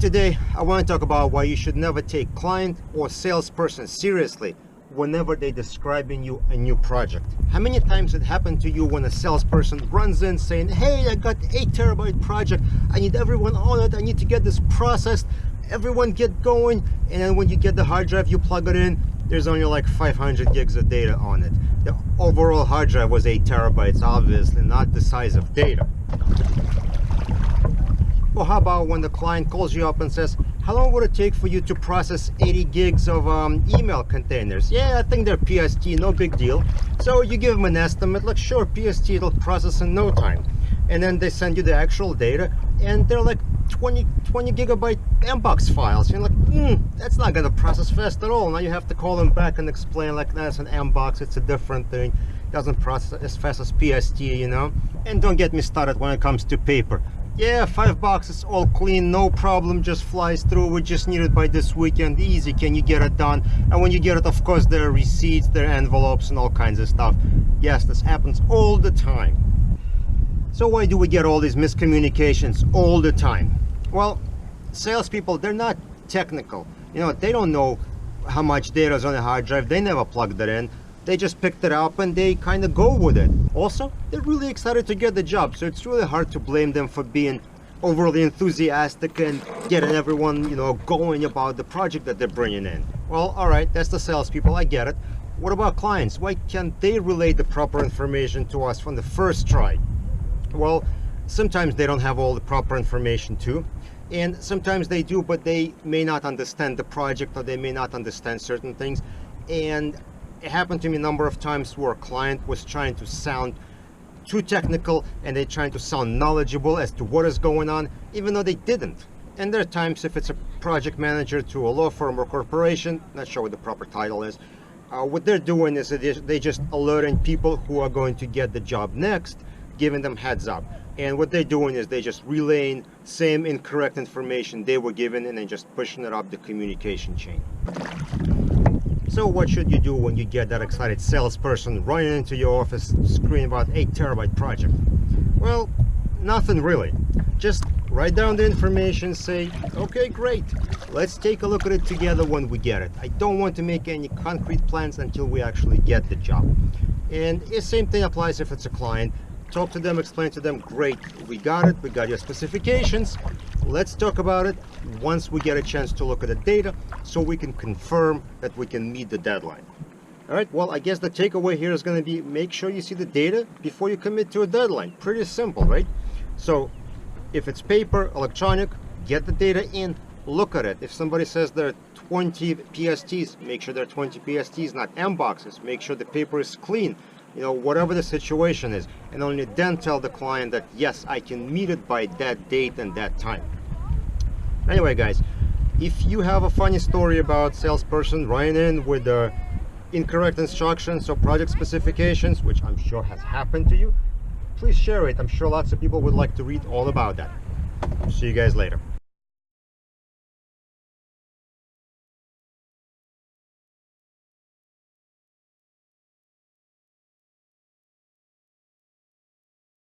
Today, I want to talk about why you should never take client or salesperson seriously whenever they're describing you a new project. How many times it happened to you when a salesperson runs in saying, hey, I got 8 terabyte project, I need everyone on it, I need to get this processed, everyone get going, and then when you get the hard drive, you plug it in, there's only like 500 gigs of data on it. The overall hard drive was 8 terabytes, obviously not the size of data. Or how about when the client calls you up and says, how long would it take for you to process 80 gigs of email containers? Yeah, I think they're PST, no big deal. So you give them an estimate, like sure, PST it'll process in no time. And then they send you the actual data and they're like 20 gigabyte Mbox files. You're like, that's not gonna process fast at all. Now you have to call them back and explain like that's an Mbox, it's a different thing. It doesn't process as fast as PST, you know? And don't get me started when it comes to paper. Yeah, 5 boxes, all clean, no problem, just flies through. We just need it by this weekend, easy, can you get it done? And when you get it, of course, there are receipts, there are envelopes and all kinds of stuff. Yes, this happens all the time. So why do we get all these miscommunications all the time? Well, salespeople, they're not technical. You know, they don't know how much data is on a hard drive. They never plugged it in. They just picked it up and they kind of go with it. Also, they're really excited to get the job, so it's really hard to blame them for being overly enthusiastic and getting everyone, you know, going about the project that they're bringing in. Well, all right, that's the salespeople, I get it. What about clients? Why can't they relay the proper information to us from the first try? Well, sometimes they don't have all the proper information too, and sometimes they do, but they may not understand the project or they may not understand certain things. And it happened to me a number of times where a client was trying to sound too technical and they're trying to sound knowledgeable as to what is going on, even though they didn't. And there are times if it's a project manager to a law firm or corporation, not sure what the proper title is, what they're doing is they just alerting people who are going to get the job next, giving them heads up. And what they're doing is they just relaying same incorrect information they were given and then just pushing it up the communication chain. So what should you do when you get that excited salesperson running into your office screaming about 8 terabyte project? Well, nothing really. Just write down the information, say, okay, great, let's take a look at it together when we get it. I don't want to make any concrete plans until we actually get the job. And the same thing applies if it's a client. Talk to them, explain to them, great, we got it, we got your specifications. Let's talk about it once we get a chance to look at the data so we can confirm that we can meet the deadline. All right, well, I guess the takeaway here is going to be make sure you see the data before you commit to a deadline. Pretty simple, right? So if it's paper, electronic, get the data in, look at it. If somebody says there are 20 PSTs, make sure there are 20 PSTs, not Mboxes. Make sure the paper is clean. You know, whatever the situation is, and only then tell the client that yes, I can meet it by that date and that time. Anyway, guys, if you have a funny story about salesperson running in with incorrect instructions or project specifications, which I'm sure has happened to you, please share it. I'm sure lots of people would like to read all about that. See you guys later.